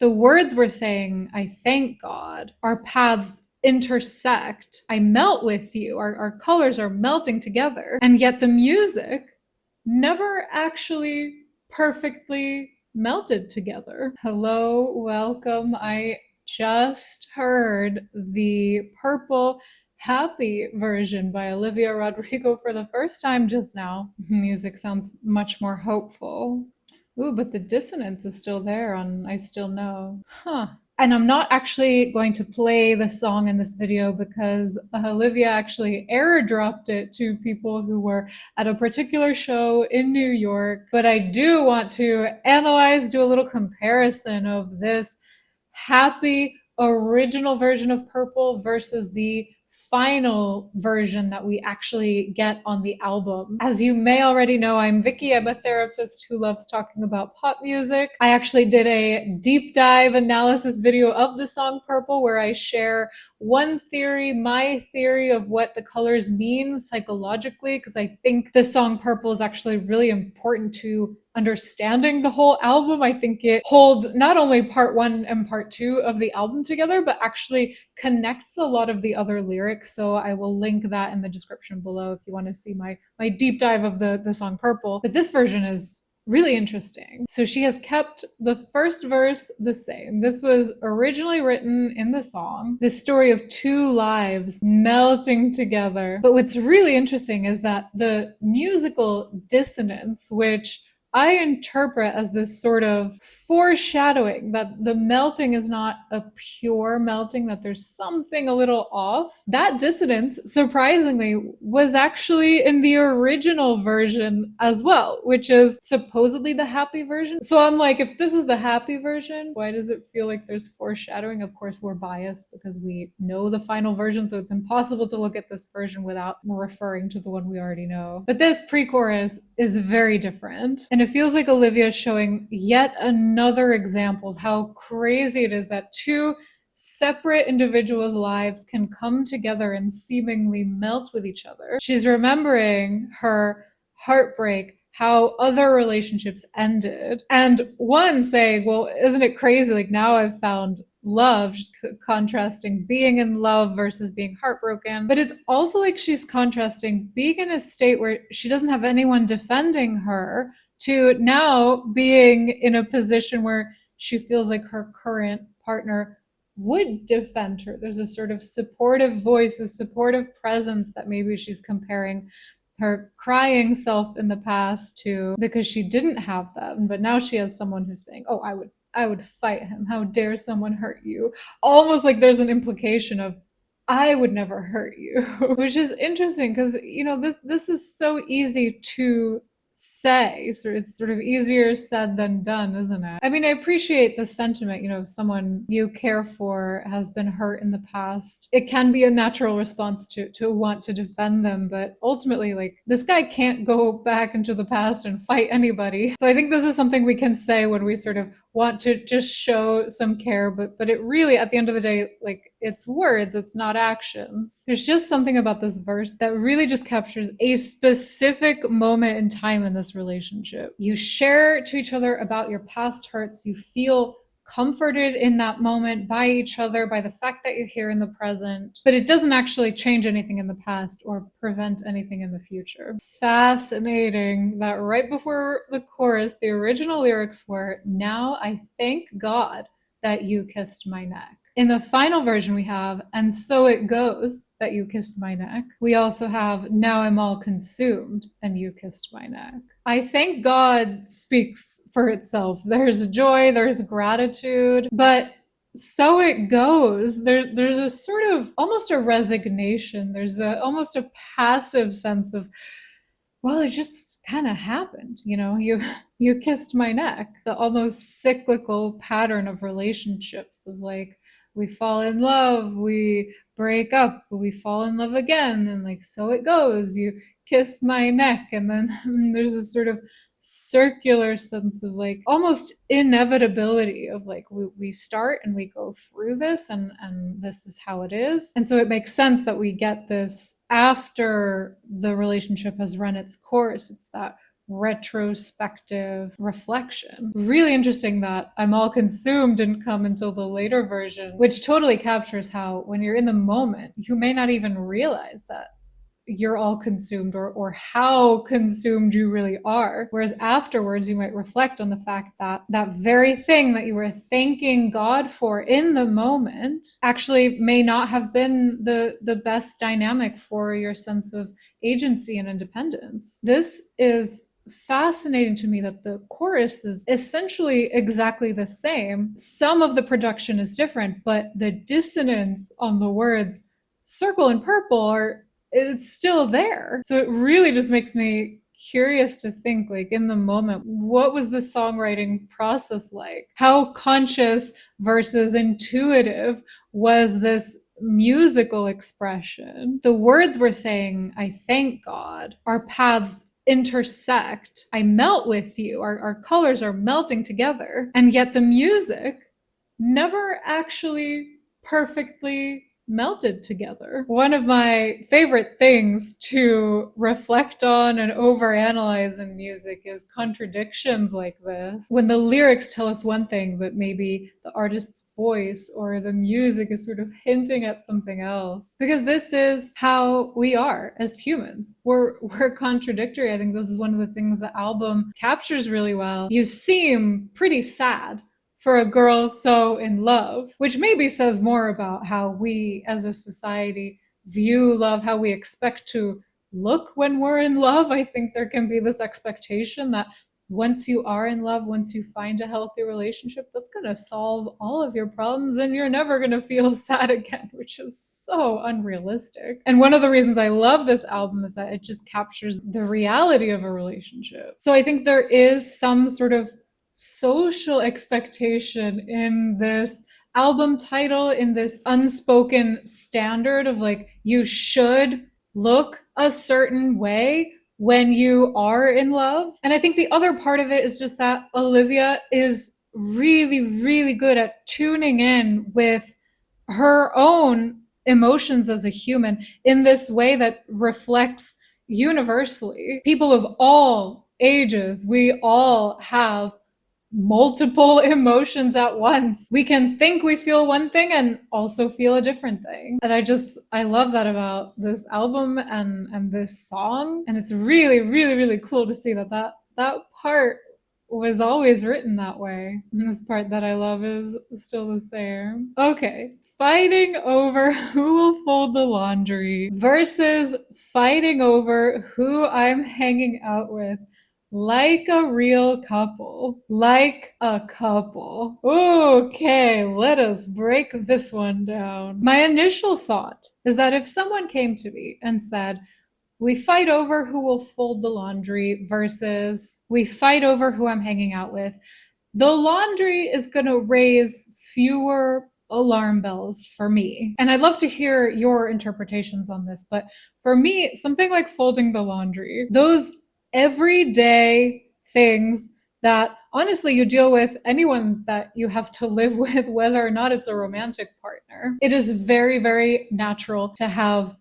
The words were saying, I thank God. Our paths intersect. I melt with you. Our colors are melting together. And yet the music never actually perfectly melted together. Hello, welcome. I just heard the Purple Happy version by Olivia Rodrigo for the first time just now. Music sounds much more hopeful. Ooh, but the dissonance is still there on I Still Know. Huh. And I'm not actually going to play the song in this video because Olivia actually airdropped it to people who were at a particular show in New York. But I do want to analyze, do a little comparison of this happy original version of Purple versus the final version that we actually get on the album. As you may already know, I'm Vicky. I'm a therapist who loves talking about pop music. I actually did a deep dive analysis video of the song Purple where I share one theory, my theory of what the colors mean psychologically, because I think the song Purple is actually really important to understanding the whole album. I think it holds not only part one and part two of the album together, but actually connects a lot of the other lyrics. So I will link that in the description below if you want to see my deep dive of the song Purple. But this version is really interesting. So she has kept the first verse the same. This was originally written in the song, this story of two lives melting together. But what's really interesting is that the musical dissonance, which I interpret as this sort of foreshadowing that the melting is not a pure melting, that there's something a little off. That dissonance, surprisingly, was actually in the original version as well, which is supposedly the happy version. So I'm like, if this is the happy version, why does it feel like there's foreshadowing? Of course, we're biased because we know the final version, so it's impossible to look at this version without referring to the one we already know. But this pre-chorus is very different. And it feels like Olivia is showing yet another example of how crazy it is that two separate individuals' lives can come together and seemingly melt with each other. She's remembering her heartbreak, how other relationships ended, and one saying, well, isn't it crazy? Like now I've found love, just contrasting being in love versus being heartbroken. But it's also like she's contrasting being in a state where she doesn't have anyone defending her to now being in a position where she feels like her current partner would defend her. There's a sort of supportive voice, a supportive presence that maybe she's comparing her crying self in the past to, because she didn't have that. But now she has someone who's saying, oh, I would fight him. How dare someone hurt you? Almost like there's an implication of, I would never hurt you, which is interesting because, you know, this is so easy to say. So it's sort of easier said than done, isn't it? I mean, I appreciate the sentiment, you know, if someone you care for has been hurt in the past, it can be a natural response to want to defend them. But ultimately, like, this guy can't go back into the past and fight anybody. So I think this is something we can say when we sort of want to just show some care, but it really, at the end of the day, like, it's words, it's not actions. There's just something about this verse that really just captures a specific moment in time in this relationship. You share to each other about your past hurts, you feel comforted in that moment by each other, by the fact that you're here in the present, but it doesn't actually change anything in the past or prevent anything in the future. Fascinating that right before the chorus, the original lyrics were, now I thank God that you kissed my neck. In the final version we have, and so it goes that you kissed my neck. We also have, now I'm all consumed and you kissed my neck. I think God speaks for itself. There's joy, there's gratitude, but so it goes. There's a sort of almost a resignation. There's almost a passive sense of, well, it just kind of happened, you know, you kissed my neck. The almost cyclical pattern of relationships of like, we fall in love, we break up, we fall in love again, and like so it goes. You kiss my neck, and then there's a sort of circular sense of like almost inevitability of like we start and we go through this and this is how it is. And so it makes sense that we get this after the relationship has run its course. It's that retrospective reflection. Really interesting that I'm all consumed didn't come until the later version, which totally captures how when you're in the moment, you may not even realize that you're all consumed or how consumed you really are. Whereas afterwards, you might reflect on the fact that that very thing that you were thanking God for in the moment actually may not have been the best dynamic for your sense of agency and independence. This is fascinating to me that the chorus is essentially exactly the same. Some of the production is different, but the dissonance on the words circle and purple are it's still there. So it really just makes me curious to think, like, in the moment, what was the songwriting process like? How conscious versus intuitive was this musical expression? The words were saying, I thank God. Our paths intersect. I melt with you. Our colors are melting together. And yet the music never actually perfectly melted together. One of my favorite things to reflect on and overanalyze in music is contradictions like this. When the lyrics tell us one thing, but maybe the artist's voice or the music is sort of hinting at something else. Because this is how we are as humans. We're contradictory. I think this is one of the things the album captures really well. You seem pretty sad for a girl so in love, which maybe says more about how we as a society view love, how we expect to look when we're in love. I think there can be this expectation that once you are in love, once you find a healthy relationship, that's going to solve all of your problems and you're never going to feel sad again, which is so unrealistic. And one of the reasons I love this album is that it just captures the reality of a relationship. So I think there is some sort of social expectation in this album title, in this unspoken standard of like, you should look a certain way when you are in love. And I think the other part of it is just that Olivia is really, really good at tuning in with her own emotions as a human in this way that reflects universally. People of all ages, we all have multiple emotions at once. We can think we feel one thing and also feel a different thing. And I love that about this album and this song. And it's really, really, really cool to see that part was always written that way. And this part that I love is still the same. Okay. Fighting over who will fold the laundry versus fighting over who I'm hanging out with. Like a real couple. Like a couple. Okay, let us break this one down. My initial thought is that if someone came to me and said, we fight over who will fold the laundry versus we fight over who I'm hanging out with, the laundry is going to raise fewer alarm bells for me. And I'd love to hear your interpretations on this, but for me, something like folding the laundry, those everyday things that honestly you deal with anyone that you have to live with, whether or not it's a romantic partner. It is very, very natural to have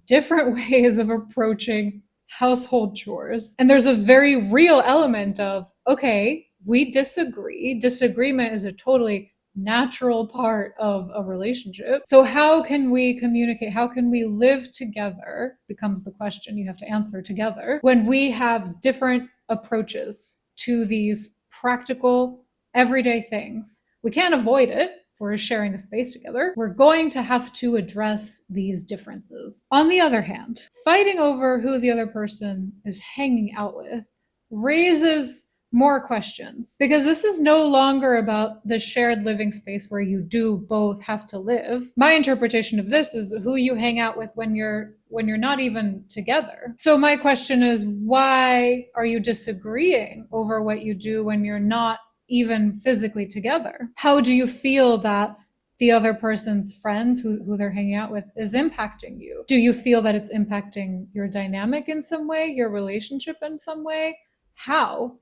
different ways of approaching household chores. And there's a very real element of, okay, we disagree. Disagreement is a totally natural part of a relationship. So how can we communicate? How can we live together? Becomes the question you have to answer together when we have different approaches to these practical everyday things. We can't avoid it. If we're sharing a space together, we're going to have to address these differences. On the other hand, fighting over who the other person is hanging out with raises more questions, because this is no longer about the shared living space where you do both have to live. My interpretation of this is who you hang out with when you're not even together. So my question is, why are you disagreeing over what you do when you're not even physically together? How do you feel that the other person's friends who they're hanging out with is impacting you? Do you feel that it's impacting your dynamic in some way, your relationship in some way? How?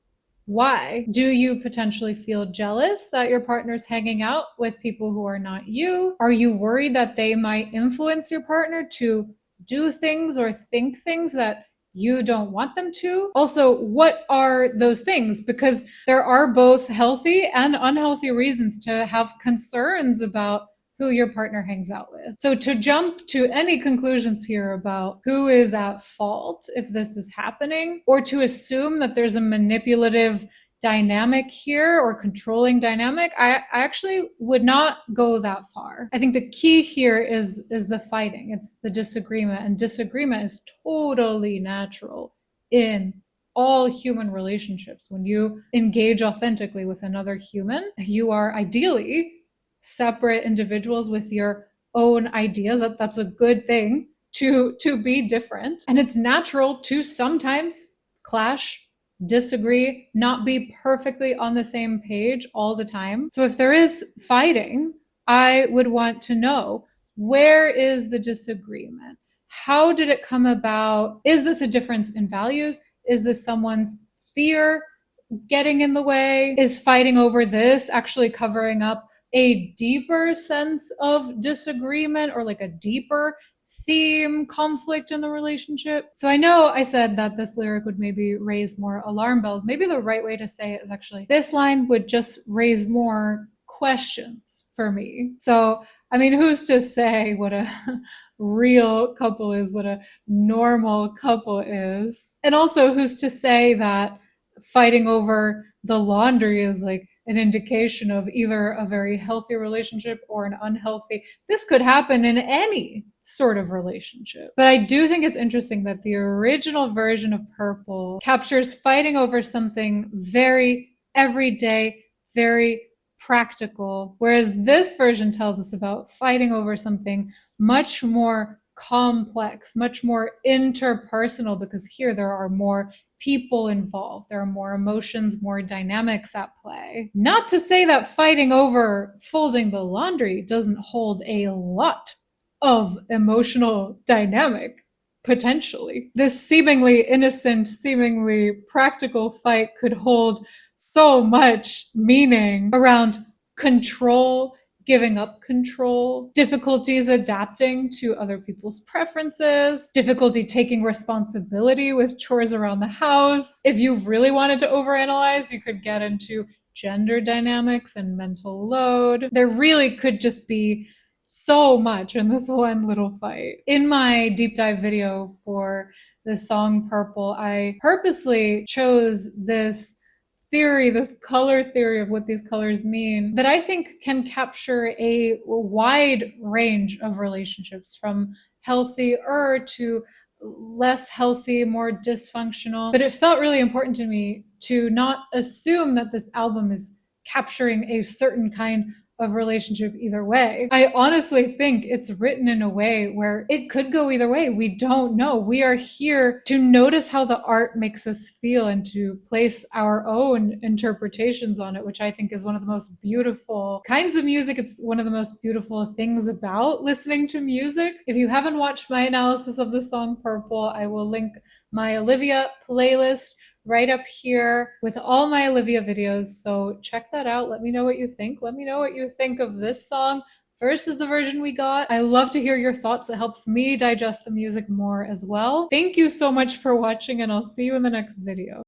Why? Do you potentially feel jealous that your partner's hanging out with people who are not you? Are you worried that they might influence your partner to do things or think things that you don't want them to? Also, what are those things? Because there are both healthy and unhealthy reasons to have concerns about who your partner hangs out with. So to jump to any conclusions here about who is at fault if this is happening, or to assume that there's a manipulative dynamic here or controlling dynamic, I actually would not go that far. I think the key here is the fighting. It's the disagreement, and disagreement is totally natural in all human relationships. When you engage authentically with another human, you are ideally separate individuals with your own ideas. That's a good thing to be different. And it's natural to sometimes clash, disagree, not be perfectly on the same page all the time. So if there is fighting, I would want to know, where is the disagreement? How did it come about? Is this a difference in values? Is this someone's fear getting in the way? Is fighting over this actually covering up a deeper sense of disagreement, or like a deeper theme, conflict in the relationship? So I know I said that this lyric would maybe raise more alarm bells. Maybe the right way to say it is actually, this line would just raise more questions for me. So, I mean, who's to say what a real couple is, what a normal couple is? And also, who's to say that fighting over the laundry is like an indication of either a very healthy relationship or an unhealthy? This could happen in any sort of relationship. But I do think it's interesting that the original version of Purple captures fighting over something very everyday, very practical, whereas this version tells us about fighting over something much more complex, much more interpersonal, because here there are more people involved. There are more emotions, more dynamics at play. Not to say that fighting over folding the laundry doesn't hold a lot of emotional dynamic, potentially. This seemingly innocent, seemingly practical fight could hold so much meaning around control, giving up control, difficulties adapting to other people's preferences, difficulty taking responsibility with chores around the house. If you really wanted to overanalyze, you could get into gender dynamics and mental load. There really could just be so much in this one little fight. In my deep dive video for the song Purple, I purposely chose this theory, this color theory of what these colors mean, that I think can capture a wide range of relationships, from healthier to less healthy, more dysfunctional. But it felt really important to me to not assume that this album is capturing a certain kind of relationship either way. I honestly think it's written in a way where it could go either way. We don't know. We are here to notice how the art makes us feel and to place our own interpretations on it, which I think is one of the most beautiful kinds of music. It's one of the most beautiful things about listening to music. If you haven't watched my analysis of the song Purple, I will link my Olivia playlist right up here with all my Olivia videos. So check that out. Let me know what you think. Let me know what you think of this song versus the version we got. I love to hear your thoughts. It helps me digest the music more as well. Thank you so much for watching, and I'll see you in the next video.